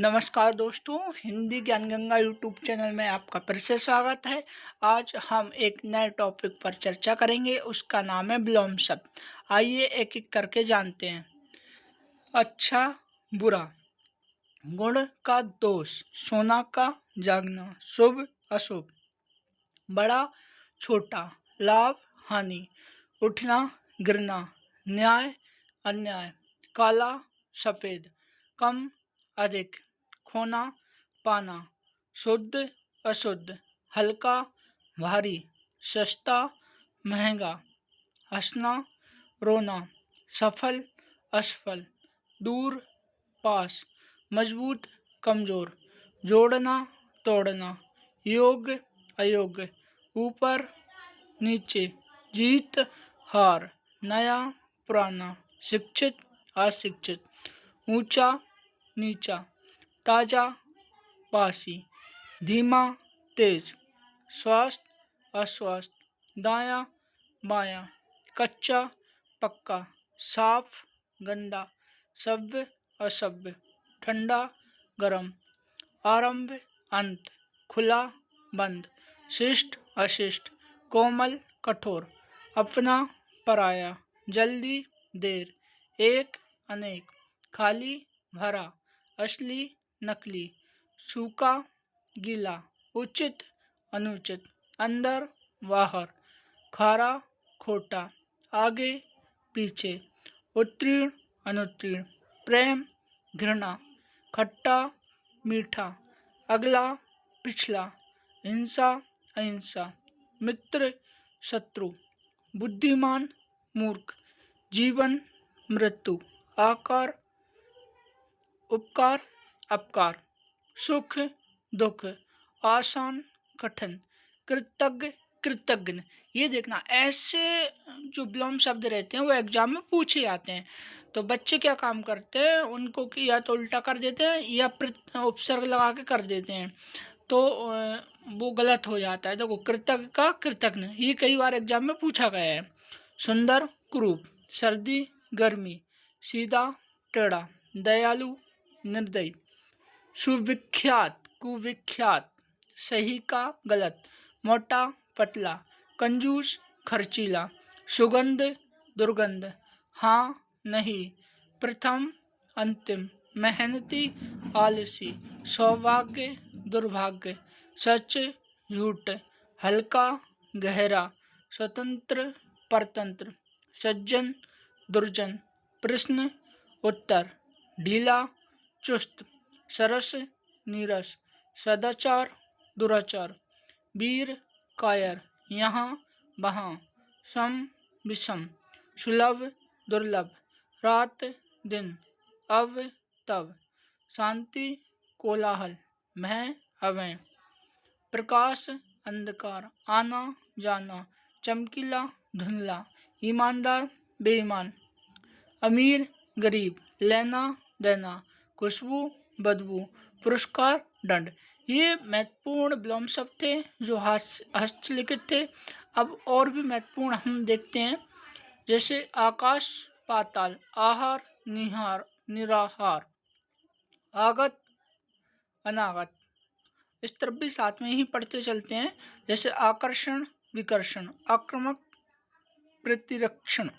नमस्कार दोस्तों, हिंदी ज्ञान गंगा यूट्यूब चैनल में आपका फिर से स्वागत है। आज हम एक नए टॉपिक पर चर्चा करेंगे, उसका नाम है विलोम शब्द। आइए एक एक करके जानते हैं। अच्छा बुरा, गुण का दोष, सोना का जागना, शुभ अशुभ, बड़ा छोटा, लाभ हानि, उठना गिरना, न्याय अन्याय, काला सफेद, कम अधिक, खोना पाना, शुद्ध अशुद्ध, हल्का भारी, सस्ता महंगा, हंसना रोना, सफल असफल, दूर पास, मजबूत कमजोर, जोड़ना तोड़ना, योग्य अयोग्य, ऊपर नीचे, जीत हार, नया पुराना, शिक्षित अशिक्षित, ऊंचा नीचा, ताजा बासी, धीमा तेज, स्वस्थ अस्वस्थ, दाया बाया, कच्चा पक्का, साफ गंदा, सभ्य असभ्य, ठंडा गरम, आरंभ अंत, खुला बंद, शिष्ट अशिष्ट, कोमल कठोर, अपना पराया, जल्दी देर, एक अनेक, खाली भरा, असली नकली, सूखा गीला, उचित अनुचित, अंदर बाहर, खारा खोटा, आगे पीछे, उत्तीर्ण अनुत्तीर्ण, प्रेम घृणा, खट्टा मीठा, अगला पिछला, हिंसा अहिंसा, मित्र शत्रु, बुद्धिमान मूर्ख, जीवन मृत्यु, आकार उपकार अपकार, सुख दुख, आसान कठिन, कृतज्ञ कृतज्ञ। ये देखना, ऐसे जो विलोम शब्द रहते हैं वो एग्जाम में पूछे जाते हैं। तो बच्चे क्या काम करते हैं, उनको कि या तो उल्टा कर देते हैं या उपसर्ग लगा के कर देते हैं, तो वो गलत हो जाता है। देखो, कृतज्ञ का कृतज्ञ, ये कई बार एग्जाम में पूछा गया है। सुंदर कुरूप, सर्दी गर्मी, सीधा टेढ़ा, दयालु निर्दयी, सुविख्यात कुविख्यात, सही का गलत, मोटा पतला, कंजूस खर्चीला, सुगंध दुर्गंध, हाँ नहीं, प्रथम अंतिम, मेहनती आलसी, सौभाग्य दुर्भाग्य, सच झूठ, हल्का गहरा, स्वतंत्र परतंत्र, सज्जन दुर्जन, प्रश्न उत्तर, ढीला चुस्त, सरस नीरस, सदाचार दुराचार, वीर कायर, यहाँ वहाँ, सम विषम, सुलभ दुर्लभ, रात दिन, अब तब, शांति कोलाहल, भय अभय, प्रकाश अंधकार, आना जाना, चमकीला धुंधला, ईमानदार बेईमान, अमीर गरीब, लेना देना, खुशबू बदबू, पुरस्कार दंड। ये महत्वपूर्ण विलोम शब्द थे जो हस्तलिखित थे। अब और भी महत्वपूर्ण हम देखते हैं, जैसे आकाश पाताल, आहार निहार निराहार, आगत अनागत। इस तरफ भी साथ में ही पढ़ते चलते हैं, जैसे आकर्षण विकर्षण, आक्रामक प्रतिरक्षण,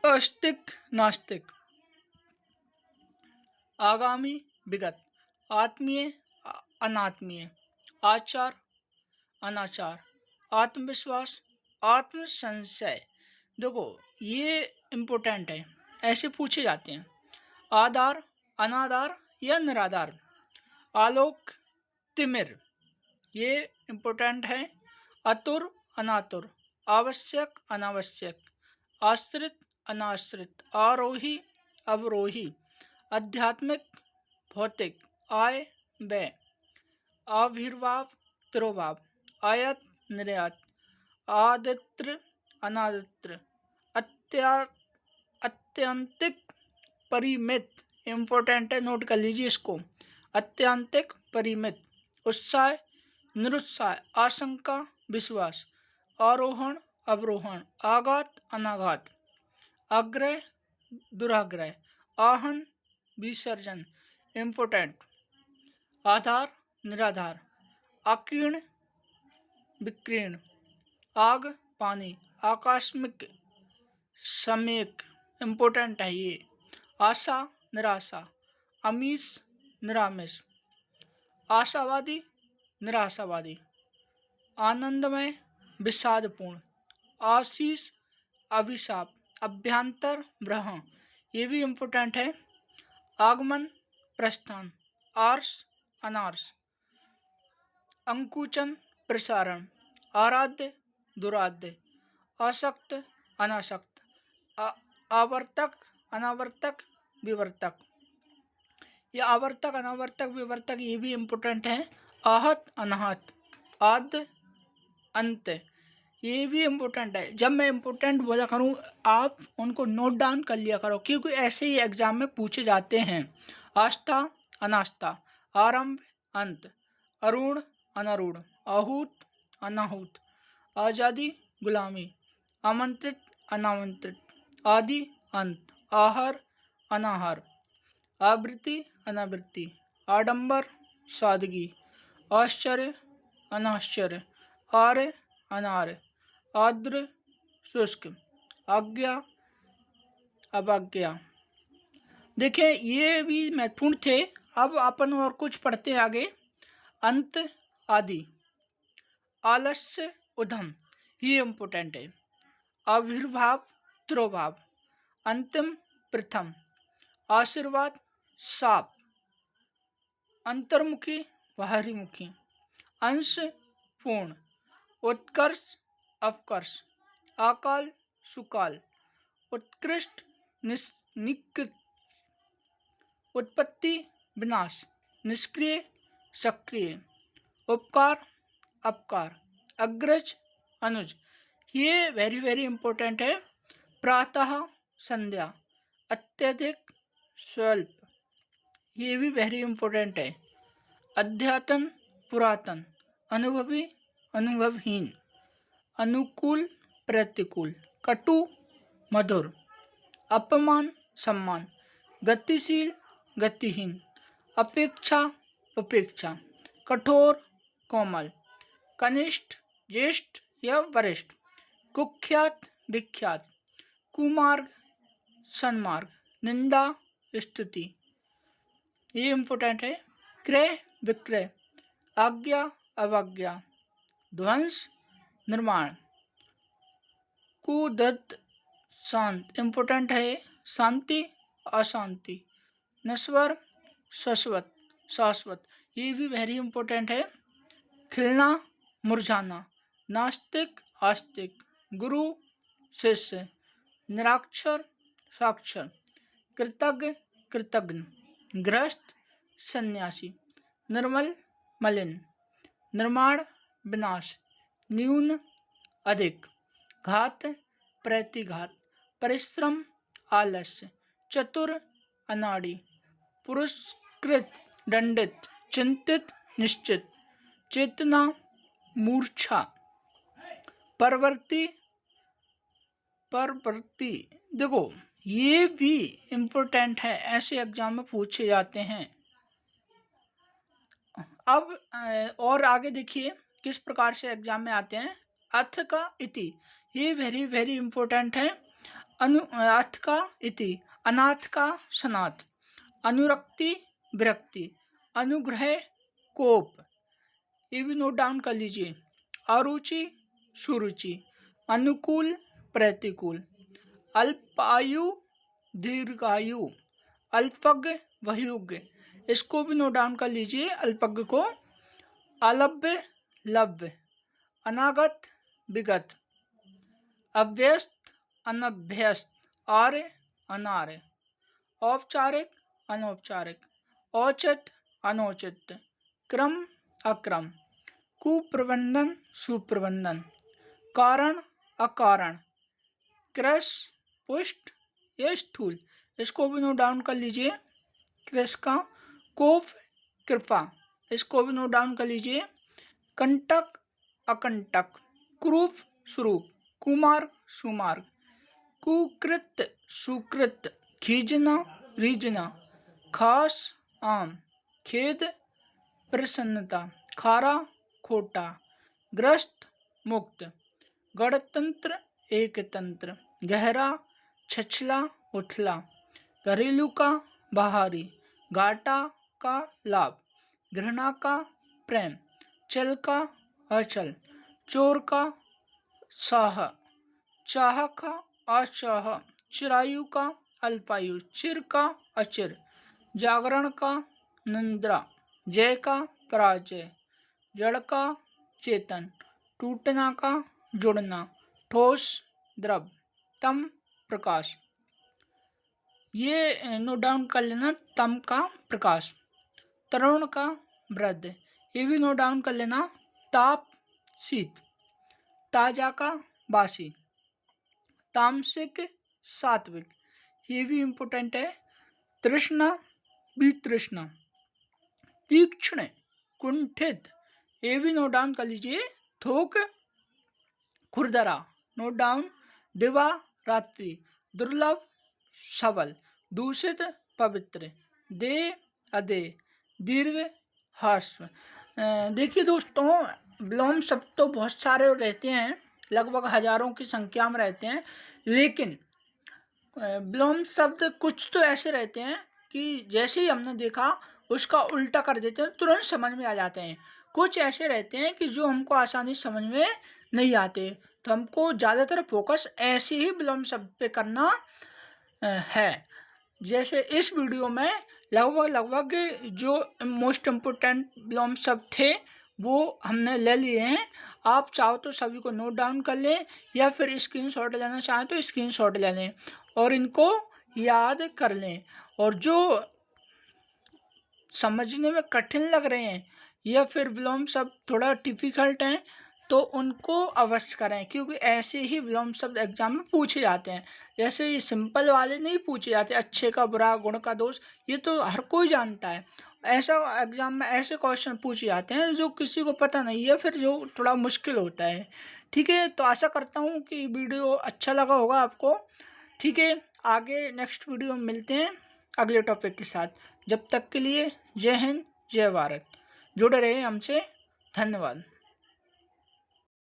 अस्तिक नास्तिक, आगामी विगत, आत्मीय अनात्मीय, आचार अनाचार, आत्मविश्वास आत्म संशय। देखो, ये इम्पोर्टेंट है, ऐसे पूछे जाते हैं। आधार अनाधार या निराधार, आलोक तिमिर, ये इम्पोर्टेंट है। अतुर अनातुर, आवश्यक अनावश्यक, आश्रित अनाश्रित, आरोही अवरोही, आध्यात्मिक भौतिक, आय व्यय, आविर्भाव तिरोभाव, आयत निर्यात, आदित्र अनादित्र, अत्या अत्यंतिक परिमित, इम्पोर्टेंट है, नोट कर लीजिए इसको। अत्यंतिक परिमित, उत्साह निरुत्साह, आशंका विश्वास, आरोहण अवरोहण, आघात अनाघात, आग्रह दुराग्रह, आहन विसर्जन, इम्पोर्टेंट, आधार निराधार, अकीर्ण विकीर्ण, आग पानी, आकस्मिक सम्यक, इम्पोर्टेंट है ये। आशा निराशा, आमिष निरामिष, आशावादी निराशावादी, आनंदमय विषादपूर्ण, आशीष अभिशाप, अभ्यंतर ब्रह्म, ये भी इम्पोर्टेंट है। आगमन प्रस्थान, आर्ष अनार्ष, अंकुचन प्रसारण, आराध्य दुराध्य, आसक्त अनासक्त, आवर्तक अनावर्तक विवर्तक, ये आवर्तक अनावर्तक विवर्तक ये भी इम्पोर्टेंट है। आहत अनाहत, आद्य अंत, ये भी इम्पोर्टेंट है। जब मैं इम्पोर्टेंट बोला करूँ आप उनको नोट डाउन कर लिया करो, क्योंकि ऐसे ही एग्जाम में पूछे जाते हैं। आस्था अनास्था, आरंभ अंत, अरुण अनारूढ़, आहूत अनाहूत, आज़ादी गुलामी, आमंत्रित अनामंत्रित, आदि अंत, आहार अनाहार, आवृत्ति अनावृत्ति, आडंबर सादगी, आश्चर्य अनाश्चर्य, आर्य अनार्य, आर्द्र शुष्क, आज्ञा अवज्ञा। देखिए ये भी महत्वपूर्ण थे। अब अपन और कुछ पढ़ते हैं आगे। अंत आदि, आलस्य उधम, ये इम्पोर्टेंट है। आविर्भाव तिरोभाव, अंतिम प्रथम, आशीर्वाद साप, अंतर्मुखी बाहरीमुखी, अंश पूर्ण, उत्कर्ष अवकर्ष, आकाल सुकाल, उत्कृष्ट निकृष्ट, उत्पत्ति विनाश, निष्क्रिय सक्रिय, उपकार अपकार, अग्रज अनुज, ये वेरी वेरी इंपॉर्टेंट है। प्रातः संध्या, अत्यधिक स्वल्प, ये भी वेरी इंपॉर्टेंट है। अध्यातन पुरातन, अनुभवी अनुभवहीन, अनुकूल प्रतिकूल, कटु मधुर, अपमान सम्मान, गतिशील गतिहीन, अपेक्षा उपेक्षा, कठोर कोमल, कनिष्ठ ज्येष्ठ या वरिष्ठ, कुख्यात विख्यात, कुमार्ग सन्मार्ग, निंदा स्तुति, ये इम्पोर्टेंट है। क्रय विक्रय, आज्ञा अवज्ञा, ध्वंस निर्माण, कुदत्त शांत, इम्पोर्टेंट है। शांति अशांति, नश्वर शाश्वत शाश्वत, ये भी वेरी इंपॉर्टेंट है। खिलना मुरझाना, नास्तिक आस्तिक, गुरु शिष्य, निराक्षर साक्षर, कृतज्ञ कृतज्ञ, गृहस्थ सन्यासी, निर्मल मलिन, निर्माण विनाश, न्यून अधिक, घात प्रतिघात, परिश्रम आलस्य, चतुर अनाड़ी, पुरस्कृत दंडित, चिंतित निश्चित, चेतना मूर्छा, परवर्ती परवर्ती। देखो ये भी इम्पोर्टेंट है, ऐसे एग्जाम में पूछे जाते हैं। अब और आगे देखिए किस प्रकार से एग्जाम में आते हैं। अर्थ का इति, ये वेरी वेरी इंपॉर्टेंट है। अर्थ का इति, अनाथ का सनाथ, अनुरक्ति विरक्ति, अनुग्रह कोप, ये भी नोट डाउन कर लीजिए। अरुचि सुरुचि, अनुकूल प्रतिकूल, अल्पायु दीर्घायु, अल्पज्ञ वयोज्ञ, इसको भी नोट डाउन कर लीजिए अल्पज्ञ को। अलभ्य लभ्य, अनागत विगत, अभ्यस्त अनभ्यस्त, आर्य अनार्य, औपचारिक अनौपचारिक, औचित अनौचित, क्रम अक्रम, कुप्रबंधन सुप्रबंधन, कारण अकारण, कृश पुष्ट या स्थूल, इसको भी नोट डाउन कर लीजिए। कृश का कोप कृपा, इसको भी नोट डाउन कर लीजिए। कंटक अकंटक, कुरूप स्वरूप, कुमार सुमार्ग, कुकृत सुकृत, खींचना रीझना, खास आम, खेद प्रसन्नता, खारा खोटा, ग्रस्त मुक्त, गणतंत्र एकतंत्र, गहरा छछला उथला, घरेलू का बाहरी, घाटा का लाभ, घृणा का प्रेम, चल का अचल, चोर का साह, चाह का अचाह, चिरायु का अल्पायु, चिर का अचिर, जागरण का निंद्रा, जय का पराजय, जड़ का चेतन, टूटना का जुड़ना, ठोस द्रव, तम प्रकाश। ये नोट डाउन कर लेना, तम का प्रकाश। तरुण का वृद्ध, ये भी नोट डाउन कर लेना, ताप शीत, ताजा का बासी, तामसिक सात्विक, ये भी इम्पोर्टेंट है। तृष्णा वितृष्णा, तीक्ष्ण कुंठित, ये भी नोट डाउन कर लीजिए। थोक खुरदरा, नोट डाउन। दिवा रात्रि, दुर्लभ सबल, दूषित पवित्र, दे अदे, दीर्घ ह्रस्व। देखिए दोस्तों, विलोम शब्द तो बहुत सारे रहते हैं, लगभग हजारों की संख्या में रहते हैं, लेकिन विलोम शब्द कुछ तो ऐसे रहते हैं कि जैसे ही हमने देखा उसका उल्टा कर देते हैं, तुरंत समझ में आ जाते हैं। कुछ ऐसे रहते हैं कि जो हमको आसानी समझ में नहीं आते, तो हमको ज़्यादातर फोकस ऐसे ही विलोम शब्द पे करना है। जैसे इस वीडियो में लगभग जो मोस्ट इम्पोर्टेंट विलोम शब्द थे वो हमने ले लिए हैं। आप चाहो तो सभी को नोट डाउन कर लें, या फिर स्क्रीनशॉट लेना चाहें तो स्क्रीनशॉट ले लें और इनको याद कर लें। और जो समझने में कठिन लग रहे हैं या फिर विलोम शब्द थोड़ा डिफिकल्ट हैं तो उनको अवश्य करें, क्योंकि ऐसे ही विलोम शब्द एग्जाम में पूछे जाते हैं। जैसे ये सिंपल वाले नहीं पूछे जाते, अच्छे का बुरा, गुण का दोष, ये तो हर कोई जानता है। ऐसा एग्जाम में ऐसे क्वेश्चन पूछे जाते हैं जो किसी को पता नहीं है, फिर जो थोड़ा मुश्किल होता है। ठीक है, तो आशा करता हूँ कि वीडियो अच्छा लगा होगा आपको। ठीक है, आगे नेक्स्ट वीडियो में मिलते हैं अगले टॉपिक के साथ। जब तक के लिए जय हिंद जय भारत। जुड़े रहे हमसे, धन्यवाद।